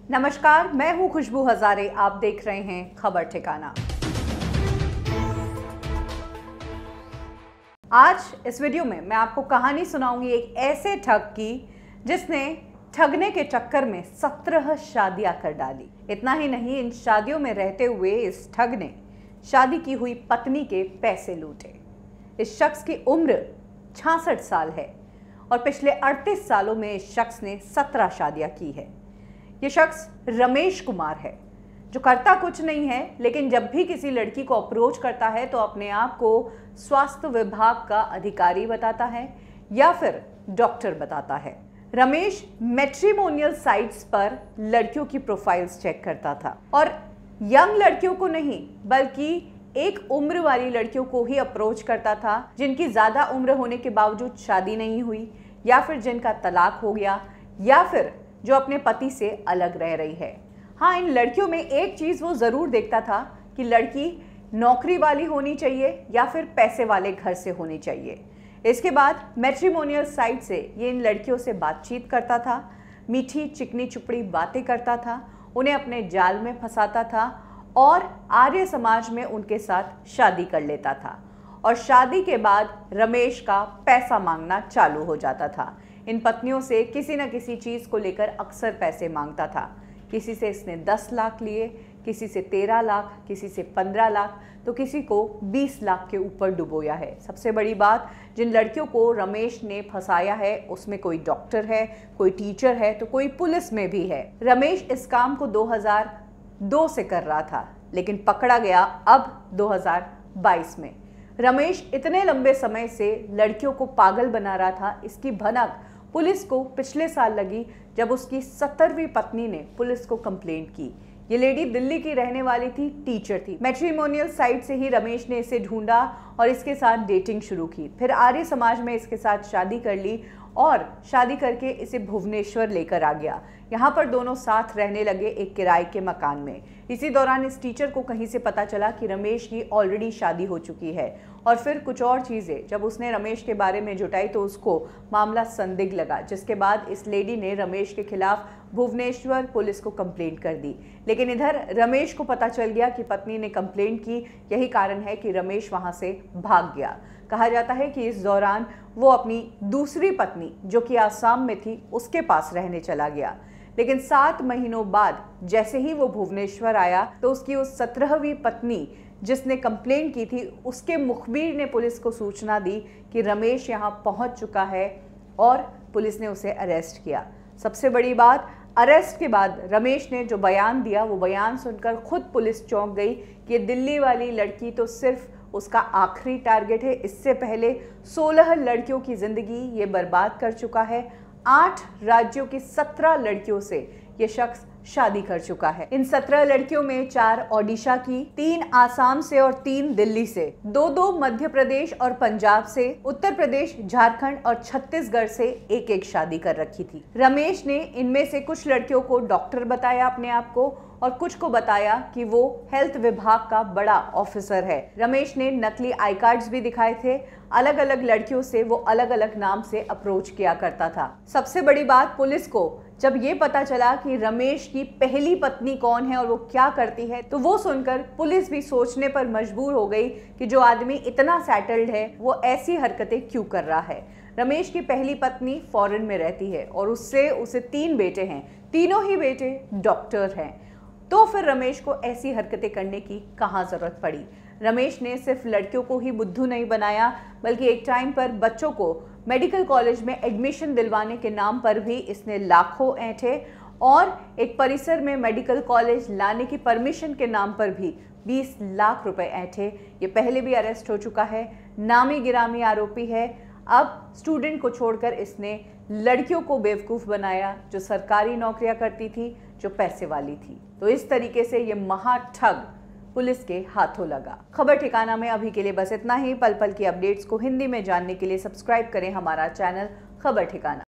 नमस्कार, मैं हूं खुशबू हजारे। आप देख रहे हैं खबर ठिकाना। आज इस वीडियो में मैं आपको कहानी सुनाऊंगी एक ऐसे ठग की जिसने ठगने के चक्कर में 17 शादियां कर डाली। इतना ही नहीं, इन शादियों में रहते हुए इस ठग ने शादी की हुई पत्नी के पैसे लूटे। इस शख्स की उम्र 66 साल है और पिछले 38 सालों में इस शख्स ने 17 शादियां की है। ये शख्स रमेश कुमार है, जो करता कुछ नहीं है, लेकिन जब भी किसी लड़की को अप्रोच करता है तो अपने आप को स्वास्थ्य विभाग का अधिकारी बताता है या फिर डॉक्टर बताता है। रमेश मैट्रिमोनियल साइट्स पर लड़कियों की प्रोफाइल्स चेक करता था और यंग लड़कियों को नहीं बल्कि एक उम्र वाली लड़कियों को ही अप्रोच करता था, जिनकी ज़्यादा उम्र होने के बावजूद शादी नहीं हुई या फिर जिनका तलाक हो गया या फिर जो अपने पति से अलग रह रही है। हाँ, इन लड़कियों में एक चीज़ वो ज़रूर देखता था कि लड़की नौकरी वाली होनी चाहिए या फिर पैसे वाले घर से होनी चाहिए। इसके बाद मैट्रिमोनियल साइट से ये इन लड़कियों से बातचीत करता था, मीठी चिकनी चुपड़ी बातें करता था, उन्हें अपने जाल में फंसाता था और आर्य समाज में उनके साथ शादी कर लेता था। और शादी के बाद रमेश का पैसा मांगना चालू हो जाता था। इन पत्नियों से किसी न किसी चीज़ को लेकर अक्सर पैसे मांगता था। किसी से इसने 10 लाख लिए, किसी से 13 लाख, किसी से 15 लाख, तो किसी को 20 लाख के ऊपर डुबोया है। सबसे बड़ी बात, जिन लड़कियों को रमेश ने फंसाया है उसमें कोई डॉक्टर है, कोई टीचर है, तो कोई पुलिस में भी है। रमेश इस काम को 2002 से कर रहा था, लेकिन पकड़ा गया अब 2022 में। रमेश इतने लंबे समय से लड़कियों को पागल बना रहा था, इसकी भनक पुलिस को पिछले साल लगी जब उसकी 17वीं पत्नी ने पुलिस को कंप्लेंट की। ये लेडी दिल्ली की रहने वाली थी, टीचर थी। मैट्रिमोनियल साइट से ही रमेश ने इसे ढूंढा और इसके साथ डेटिंग शुरू की। फिर आर्य समाज में इसके साथ शादी कर ली और शादी करके इसे भुवनेश्वर लेकर आ गया। यहाँ पर दोनों साथ रहने लगे एक किराए के मकान में। इसी दौरान इस टीचर को कहीं से पता चला कि रमेश की ऑलरेडी शादी हो चुकी है और फिर कुछ और चीज़ें जब उसने रमेश के बारे में जुटाई तो उसको मामला संदिग्ध लगा, जिसके बाद इस लेडी ने रमेश के खिलाफ भुवनेश्वर पुलिस को कंप्लेंट कर दी। लेकिन इधर रमेश को पता चल गया कि पत्नी ने कंप्लेंट की, यही कारण है कि रमेश वहाँ से भाग गया। कहा जाता है कि इस दौरान वो अपनी दूसरी पत्नी जो कि आसाम में थी उसके पास रहने चला गया। लेकिन 7 महीनों बाद जैसे ही वो भुवनेश्वर आया तो उसकी उस 17वीं पत्नी जिसने कंप्लेंट की थी उसके मुखबिर ने पुलिस को सूचना दी कि रमेश यहाँ पहुँच चुका है और पुलिस ने उसे अरेस्ट किया। सबसे बड़ी बात, अरेस्ट के बाद रमेश ने जो बयान दिया वो बयान सुनकर खुद पुलिस चौंक गई कि ये दिल्ली वाली लड़की तो सिर्फ उसका आखिरी टारगेट है। इससे पहले 16 लड़कियों की जिंदगी ये बर्बाद कर चुका है। 8 राज्यों की 17 लड़कियों से ये शख्स शादी कर चुका है। इन 17 लड़कियों में 4 ओडिशा की, 3 आसाम से और 3 दिल्ली से, 2 मध्य प्रदेश और पंजाब से, उत्तर प्रदेश, झारखंड और छत्तीसगढ़ से एक शादी कर रखी थी। रमेश ने इनमें से कुछ लड़कियों को डॉक्टर बताया अपने आप को और कुछ को बताया कि वो हेल्थ विभाग का बड़ा ऑफिसर है। रमेश ने नकली आई कार्ड्स भी दिखाए थे। अलग अलग लड़कियों से वो अलग अलग नाम से अप्रोच किया करता था। सबसे बड़ी बात, पुलिस को जब ये पता चला कि रमेश की पहली पत्नी कौन है और वो क्या करती है, तो वो सुनकर पुलिस भी सोचने पर मजबूर हो गई कि जो आदमी इतना सेटल्ड है वो ऐसी हरकतें क्यों कर रहा है। रमेश की पहली पत्नी फॉरेन में रहती है और उसे 3 बेटे हैं, तीनों ही बेटे डॉक्टर हैं। तो फिर रमेश को ऐसी हरकतें करने की कहाँ ज़रूरत पड़ी। रमेश ने सिर्फ लड़कियों को ही बुद्धू नहीं बनाया, बल्कि एक टाइम पर बच्चों को मेडिकल कॉलेज में एडमिशन दिलवाने के नाम पर भी इसने लाखों ऐंठे और एक परिसर में मेडिकल कॉलेज लाने की परमिशन के नाम पर भी 20 लाख रुपए ऐंठे। ये पहले भी अरेस्ट हो चुका है, नामी गिरामी आरोपी है। अब स्टूडेंट को छोड़कर इसने लड़कियों को बेवकूफ़ बनाया जो सरकारी नौकरियां करती थी, जो पैसे वाली थी। तो इस तरीके से ये महाठग पुलिस के हाथों लगा। खबर ठिकाना में अभी के लिए बस इतना ही। पल पल की अपडेट्स को हिंदी में जानने के लिए सब्सक्राइब करें हमारा चैनल खबर ठिकाना।